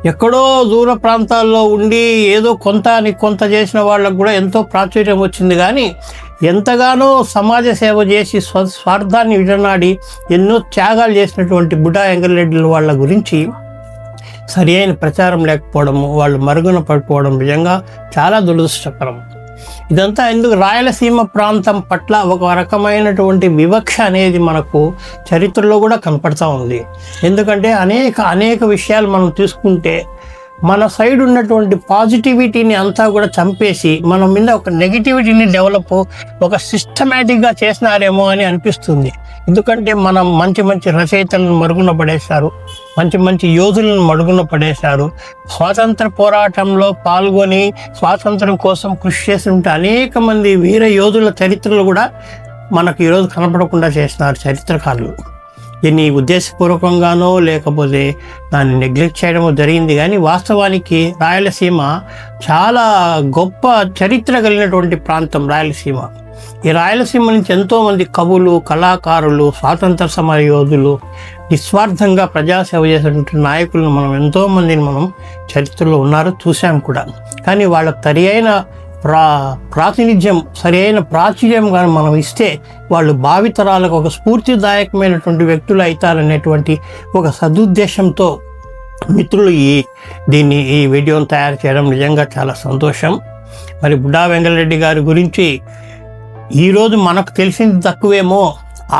ఎక్కడో దూర ప్రాంతాల్లో ఉండి ఏదో కొంత చేసిన వాళ్ళకు కూడా ఎంతో ప్రాచుర్యం వచ్చింది. కానీ ఎంతగానో సమాజ సేవ చేసి స్వార్థాన్ని విడనాడి ఎన్నో త్యాగాలు చేసినటువంటి బుడ్డా వెంగళరెడ్డి వాళ్ళ గురించి సరి అయిన ప్రచారం లేకపోవడము, వాళ్ళు మరుగున పడిపోవడం నిజంగా చాలా దురదృష్టకరం. ఇదంతా ఎందుకు రాయలసీమ ప్రాంతం పట్ల ఒక రకమైనటువంటి వివక్ష అనేది మనకు చరిత్రలో కూడా కనపడతా ఉంది. ఎందుకంటే అనేక విషయాలు మనం తీసుకుంటే మన సైడ్ ఉన్నటువంటి పాజిటివిటీని అంతా కూడా చంపేసి మన మీద ఒక నెగిటివిటీని డెవలప్ ఒక సిస్టమేటిక్గా చేసినారేమో అని అనిపిస్తుంది. ఎందుకంటే మనం మంచి రచయితలను మరుగున పడేశారు, మంచి యోధులను మరుగున పడేశారు. స్వాతంత్ర పోరాటంలో పాల్గొని స్వాతంత్రం కోసం కృషి చేస్తుంటే అనేక మంది వీర యోధుల చరిత్రలు కూడా మనకు ఈరోజు కనపడకుండా చేసినారు చరిత్రకారులు. దీన్ని ఉద్దేశపూర్వకంగానో లేకపోతే దాన్ని నెగ్లెక్ట్ చేయడమో జరిగింది. కానీ వాస్తవానికి రాయలసీమ చాలా గొప్ప చరిత్ర కలిగినటువంటి ప్రాంతం రాయలసీమ. ఈ రాయలసీమ నుంచి ఎంతోమంది కవులు, కళాకారులు, స్వాతంత్ర సమర యోధులు, నిస్వార్థంగా ప్రజాసేవ చేసేటువంటి నాయకులను ఎంతోమందిని మనం చరిత్రలో ఉన్నారు, చూసాం కూడా. కానీ వాళ్ళకు సరి అయిన ప్రాతినిధ్యం, సరి అయిన ప్రాచుర్యం కానీ మనం ఇస్తే వాళ్ళు భావితరాలకు ఒక స్ఫూర్తిదాయకమైనటువంటి వ్యక్తులు అవుతారనేటువంటి ఒక సదుద్దేశంతో మిత్రులు ఈ వీడియోను తయారు చేయడం నిజంగా చాలా సంతోషం. మరి బుడ్డా వెంగళరెడ్డి గారి గురించి ఈరోజు మనకు తెలిసింది తక్కువేమో.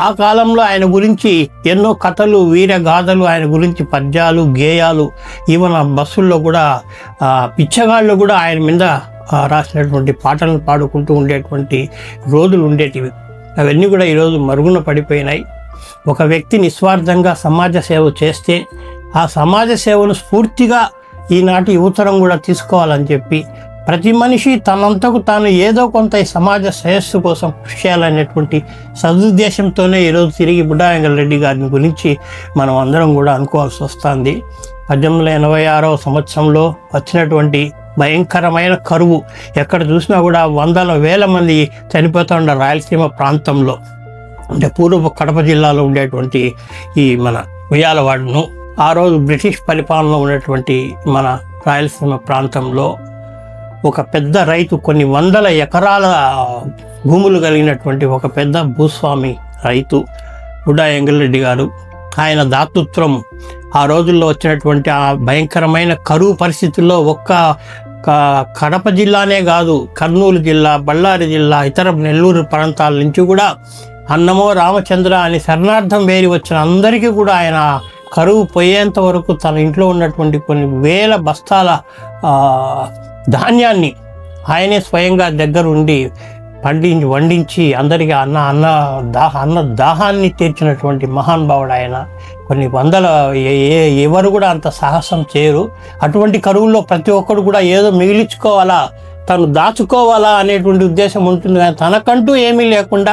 ఆ కాలంలో ఆయన గురించి ఎన్నో కథలు, వీరగాథలు, ఆయన గురించి పద్యాలు, గేయాలు, ఈవెన్ బస్సుల్లో కూడా పిచ్చగాళ్ళు కూడా ఆయన మీద రాసినటువంటి పాటలను పాడుకుంటూ ఉండేటువంటి రోజులు ఉండేటివి. అవన్నీ కూడా ఈరోజు మరుగున పడిపోయినాయి. ఒక వ్యక్తి నిస్వార్థంగా సమాజ సేవ చేస్తే ఆ సమాజ సేవను స్ఫూర్తిగా ఈనాటి యువతరం కూడా తీసుకోవాలని చెప్పి ప్రతి మనిషి తనంతకు తాను ఏదో కొంత ఈ సమాజ శ్రేయస్సు కోసం కృషి చేయాలనేటువంటి సదుద్దేశంతోనే ఈరోజు తిరిగి బుడ్డా వెంగళరెడ్డి గారిని గురించి మనం అందరం కూడా అనుకోవాల్సి వస్తుంది. 1886 సంవత్సరంలో వచ్చినటువంటి భయంకరమైన కరువు, ఎక్కడ చూసినా కూడా వందల వేల మంది చనిపోతూ ఉన్న రాయలసీమ ప్రాంతంలో, అంటే పూర్వ కడప జిల్లాలో ఉండేటువంటి ఈ మన ఉయ్యాలవాడను, ఆ రోజు బ్రిటిష్ పరిపాలనలో ఉన్నటువంటి మన రాయలసీమ ప్రాంతంలో ఒక పెద్ద రైతు, కొన్ని వందల ఎకరాల భూములు కలిగినటువంటి ఒక పెద్ద భూస్వామి రైతు బుడ్డా వెంగళరెడ్డి గారు, ఆయన దాతృత్వం ఆ రోజుల్లో వచ్చినటువంటి ఆ భయంకరమైన కరువు పరిస్థితుల్లో ఒక్క కడప జిల్లానే కాదు, కర్నూలు జిల్లా, బళ్ళారి జిల్లా, ఇతర నెల్లూరు ప్రాంతాల నుంచి కూడా అన్నమో రామచంద్ర అని శరణార్థం వేరి వచ్చిన అందరికీ కూడా ఆయన కరువు పోయేంత వరకు తన ఇంట్లో ఉన్నటువంటి కొన్ని వేల బస్తాల ధాన్యాన్ని ఆయనే స్వయంగా దగ్గరుండి వండించి అందరికీ అన్న దాహాన్ని తీర్చినటువంటి మహానుభావుడు ఆయన. కొన్ని వందల ఎవరు కూడా అంత సాహసం చేయరు. అటువంటి కరువుల్లో ప్రతి ఒక్కరు కూడా ఏదో మిగిలించుకోవాలా, తను దాచుకోవాలా అనేటువంటి ఉద్దేశం ఉంటుంది. కానీ తనకంటూ ఏమీ లేకుండా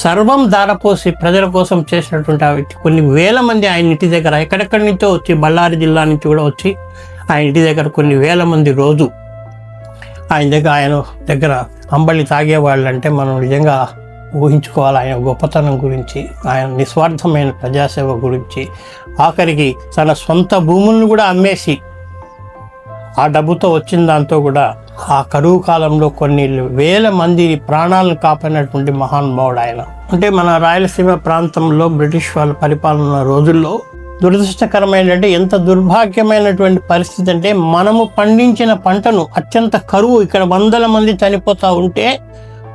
సర్వం దారపోసి ప్రజల కోసం చేసినటువంటి కొన్ని వేల మంది ఆయన ఇంటి దగ్గర ఎక్కడెక్కడి నుంచో వచ్చి, బళ్ళారి జిల్లా నుంచి కూడా వచ్చి ఆయన ఇంటి దగ్గర కొన్ని వేల మంది రోజు ఆయన దగ్గర అంబలి తాగేవాళ్ళు. అంటే మనం నిజంగా ఊహించుకోవాలి ఆయన గొప్పతనం గురించి, ఆయన నిస్వార్థమైన ప్రజాసేవ గురించి. ఆఖరికి తన సొంత భూములను కూడా అమ్మేసి ఆ డబ్బుతో వచ్చిన దాంతో కూడా ఆ కరువు కాలంలో కొన్ని వేల మంది ప్రాణాలను కాపాడినటువంటి మహానుభావుడు ఆయన. అంటే మన రాయలసీమ ప్రాంతంలో బ్రిటిష్ వాళ్ళ పరిపాలన రోజుల్లో దురదృష్టకరమైనటువంటి ఎంత దుర్భాగ్యమైనటువంటి పరిస్థితి అంటే, మనము పండించిన పంటను అత్యంత కరువు, ఇక్కడ వందల మంది చనిపోతూ ఉంటే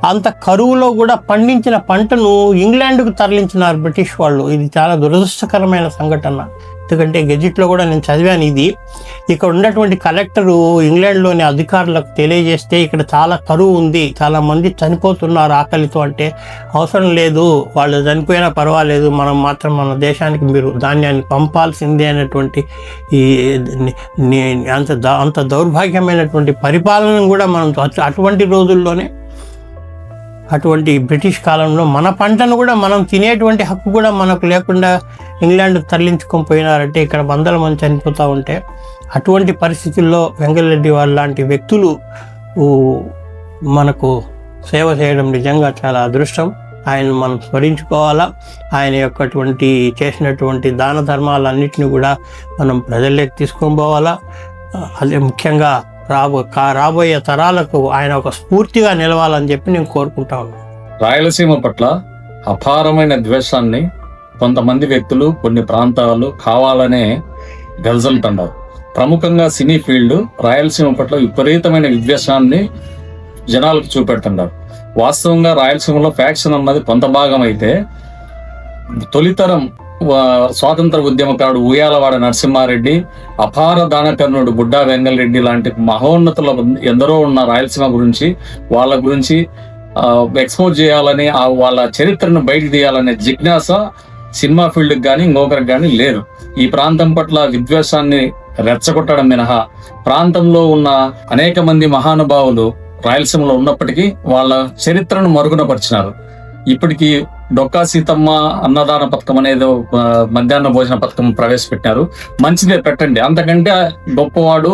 అంత కరువులో కూడా పండించిన పంటను ఇంగ్లాండ్కు తరలించినారు బ్రిటిష్ వాళ్ళు. ఇది చాలా దురదృష్టకరమైన సంఘటన. ఎందుకంటే గెజిట్లో కూడా నేను చదివాను ఇది. ఇక్కడ ఉన్నటువంటి కలెక్టరు ఇంగ్లాండ్లోని అధికారులకు తెలియజేస్తే ఇక్కడ చాలా కరువు ఉంది, చాలా మంది చనిపోతున్నారు ఆకలితో. అంటే అవసరం లేదు, వాళ్ళు చనిపోయినా పర్వాలేదు, మనం మాత్రం మన దేశానికి మీరు ధాన్యాన్ని పంపాల్సిందే అనేటువంటి ఈ అంత దౌర్భాగ్యమైనటువంటి పరిపాలనను కూడా మనం అటువంటి రోజుల్లోనే, అటువంటి బ్రిటిష్ కాలంలో మన పంటను కూడా మనం తినేటువంటి హక్కు కూడా మనకు లేకుండా ఇంగ్లాండ్ తరలించుకొని పోయినారంటే ఇక్కడ వందల మంది చనిపోతూ ఉంటే, అటువంటి పరిస్థితుల్లో వెంగళరెడ్డి వాళ్ళ లాంటి వ్యక్తులు మనకు సేవ చేయడం నిజంగా చాలా అదృష్టం. ఆయన మనం స్మరించుకోవాలా. ఆయన యొక్కటువంటి చేసినటువంటి దాన ధర్మాలన్నింటినీ కూడా మనం ప్రజల్లోకి తీసుకొని పోవాలా. అదే ముఖ్యంగా రాబోయే తరాలకు ఆయన ఒక స్ఫూర్తిగా నిలవాలని చెప్పి నేను కోరుకుంటా ఉన్నాను. రాయలసీమ పట్ల అపారమైన ద్వేషాన్ని కొంతమంది వ్యక్తులు కొన్ని ప్రాంతాలు కావాలనే గల్జలుతున్నారు. ప్రముఖంగా సినీ ఫీల్డ్ రాయలసీమ పట్ల విపరీతమైన విద్వేషాన్ని జనాలకు చూపెడుతున్నారు. వాస్తవంగా రాయలసీమలో ఫ్యాక్షన్ అన్నది కొంత భాగం అయితే, తొలితరం స్వాతంత్ర ఉద్యమకారుడు ఉయ్యాలవాడ నరసింహారెడ్డి, అపార దానకర్ణుడు బుడ్డా వెంగళరెడ్డి లాంటి మహోన్నతుల ఎందరో ఉన్న రాయలసీమ గురించి, వాళ్ళ గురించి ఎక్స్పోజ్ చేయాలని, వాళ్ళ చరిత్రను బయట తీయాలనే జిజ్ఞాస సినిమా ఫీల్డ్కి కానీ ఇంకొకరికి కానీ లేదు. ఈ ప్రాంతం పట్ల విద్వేషాన్ని రెచ్చగొట్టడం మినహా ప్రాంతంలో ఉన్న అనేక మంది మహానుభావులు రాయలసీమలో ఉన్నప్పటికీ వాళ్ళ చరిత్రను మరుగునపరిచినారు. ఇప్పటికీ డొక్కా సీతమ్మ అన్నదాన పథకం అనేది మధ్యాహ్న భోజన పథకం ప్రవేశపెట్టారు. మంచిదే, పెట్టండి. అంతకంటే గొప్పవాడు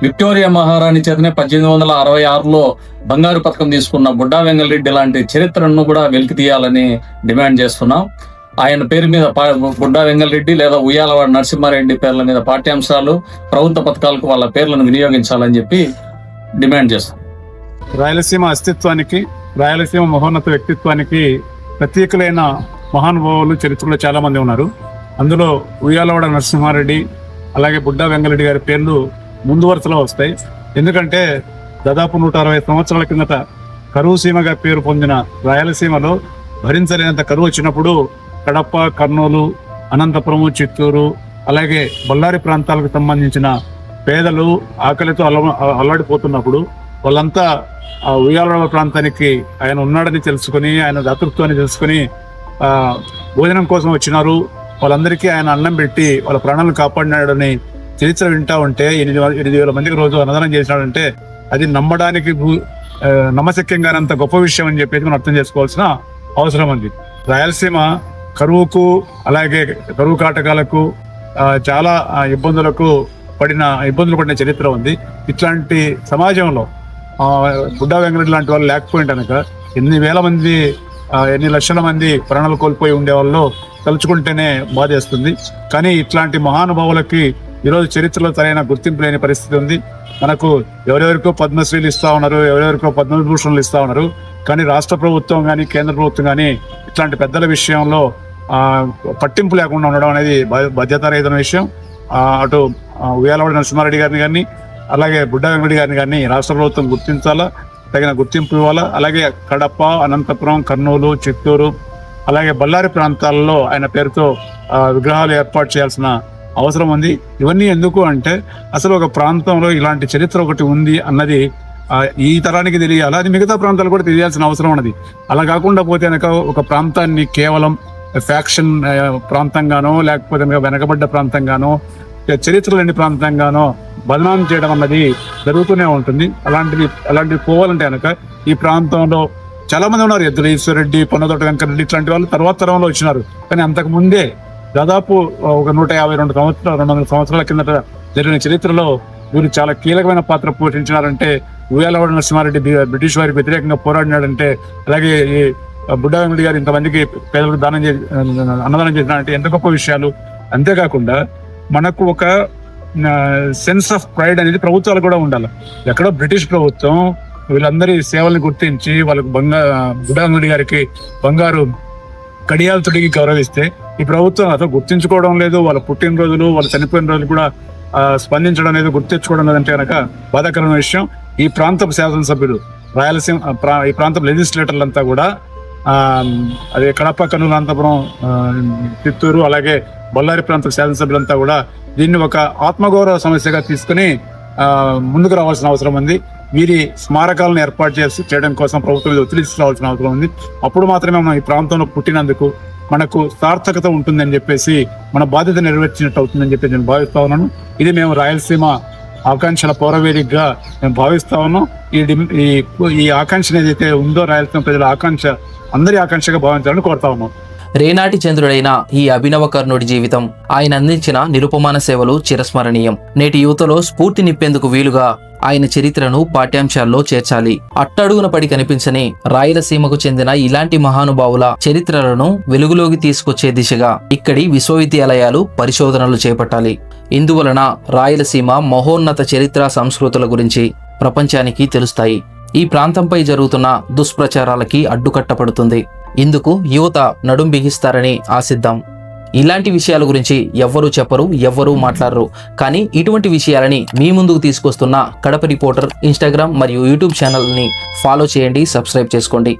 విక్టోరియా మహారాణి చేతనే 1866లో బంగారు పథకం తీసుకున్న బుడ్డా వెంగళరెడ్డి లాంటి చరిత్రను కూడా వెలికి తీయాలని డిమాండ్ చేస్తున్నాం. ఆయన పేరు మీద బుడ్డా వెంగళరెడ్డి లేదా ఉయ్యాలవాడ నరసింహారెడ్డి పేర్ల మీద పాఠ్యాంశాలు, ప్రభుత్వ పథకాలకు వాళ్ళ పేర్లను వినియోగించాలని చెప్పి డిమాండ్ చేస్తాం. రాయలసీమ అస్తిత్వానికి, రాయలసీమ మహోన్నత వ్యక్తిత్వానికి ప్రత్యేకులైన మహానుభావులు చరిత్రలో చాలా మంది ఉన్నారు. అందులో ఉయ్యాలవాడ నరసింహారెడ్డి అలాగే బుడ్డా వెంగళరెడ్డి గారి పేర్లు ముందు వరుసలో వస్తాయి. ఎందుకంటే దాదాపు 160 సంవత్సరాల కిందట కరువు సీమగా పేరు పొందిన రాయలసీమలో భరించలేనంత కరువు వచ్చినప్పుడు కడప, కర్నూలు, అనంతపురము, చిత్తూరు అలాగే బళ్ళారి ప్రాంతాలకు సంబంధించిన పేదలు ఆకలితో అల్లాడిపోతున్నప్పుడు వాళ్ళంతా ఆ ఉయ్యాలవాడ ప్రాంతానికి ఆయన ఉన్నాడని తెలుసుకొని, ఆయన దాతృత్వాన్ని తెలుసుకొని భోజనం కోసం వచ్చినారు. వాళ్ళందరికీ ఆయన అన్నం పెట్టి వాళ్ళ ప్రాణాలను కాపాడినాడని చరిత్ర వింటా ఉంటే 8,000 మందికి రోజు అన్నదానం చేసినాడంటే అది నమ్మడానికి నమ్మశక్యంగానంత గొప్ప విషయం అని చెప్పేసి మనం అర్థం చేసుకోవాల్సిన అవసరం ఉంది. రాయలసీమ కరువుకు అలాగే కరువు కాటకాలకు చాలా ఇబ్బందులు పడిన చరిత్ర ఉంది. ఇట్లాంటి సమాజంలో బుడ్డా వెంకరెడ్డి లాంటి వాళ్ళు లేకపోయింటే కనుక ఎన్ని లక్షల మంది ప్రాణాలు కోల్పోయి ఉండేవాళ్ళు తలుచుకుంటేనే బాధేస్తుంది. కానీ ఇట్లాంటి మహానుభావులకి ఈరోజు చరిత్రలో సరైన గుర్తింపు లేని పరిస్థితి ఉంది. మనకు ఎవరెవరికో పద్మశ్రీలు ఇస్తా ఉన్నారు, ఎవరెవరికో పద్మవిభూషణలు ఇస్తా ఉన్నారు. కానీ రాష్ట్ర ప్రభుత్వం కానీ కేంద్ర ప్రభుత్వం కానీ ఇట్లాంటి పెద్దల విషయంలో పట్టింపు లేకుండా ఉండడం అనేది బాధ్యతారహితమైన విషయం. అటు ఉయ్యాలవాడ నరసింహారెడ్డి గారిని కానీ అలాగే బుడ్డా వెంకరెడ్డి గారిని కానీ రాష్ట్ర ప్రభుత్వం గుర్తించాలా, తగిన గుర్తింపు ఇవ్వాలా. అలాగే కడప, అనంతపురం, కర్నూలు, చిత్తూరు అలాగే బళ్ళారి ప్రాంతాల్లో ఆయన పేరుతో విగ్రహాలు ఏర్పాటు చేయాల్సిన అవసరం ఉంది. ఇవన్నీ ఎందుకు అంటే అసలు ఒక ప్రాంతంలో ఇలాంటి చరిత్ర ఒకటి ఉంది అన్నది ఈ తరానికి తెలియాలి, అది మిగతా ప్రాంతాలు కూడా తెలియాల్సిన అవసరం ఉన్నది. అలా కాకుండా పోతే కనుక ఒక ప్రాంతాన్ని కేవలం ఫ్యాక్షన్ ప్రాంతంగానో లేకపోతే వెనకబడ్డ ప్రాంతంగానో చరిత్ర లేని ప్రాంతంగానో బదనాం చేయడం అన్నది జరుగుతూనే ఉంటుంది. అలాంటివి పోవాలంటే కనుక ఈ ప్రాంతంలో చాలా మంది ఉన్నారు. ఎద్దుల ఈశ్వరరెడ్డి, పొన్నదొట్ట వెంకరెడ్డి ఇట్లాంటి వాళ్ళు తర్వాత తరంలో వచ్చినారు. కానీ అంతకు ముందే దాదాపు ఒక 152 సంవత్సరాల కిందట జరిగిన చరిత్రలో వీరు చాలా కీలకమైన పాత్ర పోషించినారంటే, ఉయ్యాలవాడ నరసింహారెడ్డి బ్రిటిష్ వారికి వ్యతిరేకంగా పోరాడినాడంటే, అలాగే ఈ బుడ్డా వెంకరెడ్డి గారు ఇంతమందికి పేదలకు అన్నదానం చేసినారంటే ఎంత గొప్ప విషయాలు. అంతేకాకుండా మనకు ఒక సెన్స్ ఆఫ్ ప్రైడ్ అనేది ప్రభుత్వాలు కూడా ఉండాలి. ఎక్కడో బ్రిటిష్ ప్రభుత్వం వీళ్ళందరి సేవల్ని గుర్తించి వాళ్ళకు బుడ్డా వెంకరెడ్డి గారికి బంగారు కడియాలు తొడిగి గౌరవిస్తే ఈ ప్రభుత్వం అసలు గుర్తించుకోవడం లేదు. వాళ్ళ పుట్టినరోజులు, వాళ్ళ చనిపోయిన రోజులు కూడా స్పందించడం లేదు, గుర్తించుకోవడం లేదంటే కనుక బాధాకరమైన విషయం. ఈ ప్రాంతపు శాసనసభ్యులు, రాయలసీమ ఈ ప్రాంతపు లెజిస్లేటర్లంతా కూడా అదే కడప, కర్నూలు, అనంతపురం, చిత్తూరు అలాగే బళ్ళారి ప్రాంత శాసనసభ్యులంతా కూడా దీన్ని ఒక ఆత్మగౌరవ సమస్యగా తీసుకుని ముందుకు రావాల్సిన అవసరం ఉంది. వీరి స్మారకాలను ఏర్పాటు చేయడం కోసం ప్రభుత్వం మీద ఒత్తిడి తీసుకురావాల్సిన అవసరం ఉంది. అప్పుడు మాత్రమే మనం ఈ ప్రాంతంలో పుట్టినందుకు మనకు సార్థకత ఉంటుందని చెప్పేసి మన బాధ్యత నెరవేర్చినట్టు అవుతుందని చెప్పి నేను భావిస్తా ఉన్నాను. ఇది మేము రాయలసీమ ఆకాంక్షల పౌరవేదికగా మేము భావిస్తా ఉన్నాం. ఈ ఆకాంక్ష ఏదైతే ఉందో రాయలసీమ ప్రజల ఆకాంక్ష అందరి ఆకాంక్షగా భావించాలని కోరుతా ఉన్నాం. రేనాటి చంద్రుడైన ఈ అభినవ కర్ణుడి జీవితం, ఆయన అందించిన నిరుపమాన సేవలు చిరస్మరణీయం. నేటి యువతలో స్ఫూర్తి నింపేందుకు వీలుగా ఆయన చరిత్రను పాఠ్యాంశాల్లో చేర్చాలి. అట్టడుగున పడి కనిపించని రాయలసీమకు చెందిన ఇలాంటి మహానుభావుల చరిత్రలను వెలుగులోకి తీసుకొచ్చే దిశగా ఇక్కడి విశ్వవిద్యాలయాలు పరిశోధనలు చేపట్టాలి. ఇందువలన రాయలసీమ మహోన్నత చరిత్ర సంస్కృతుల గురించి ప్రపంచానికి తెలుస్తాయి. ఈ ప్రాంతంపై జరుగుతున్న దుష్ప్రచారాలకి అడ్డుకట్టపడుతుంది. ఇందుకు యువత నడుం బిగిస్తారని ఆశిద్దాం. ఇలాంటి విషయాల గురించి ఎవ్వరూ చెప్పరు, ఎవ్వరూ మాట్లాడరు. కానీ ఇటువంటి విషయాలని మీ ముందుకు తీసుకొస్తున్న కడప రిపోర్టర్ ఇన్స్టాగ్రామ్ మరియు యూట్యూబ్ ఛానల్ని ఫాలో చేయండి, సబ్స్క్రైబ్ చేసుకోండి.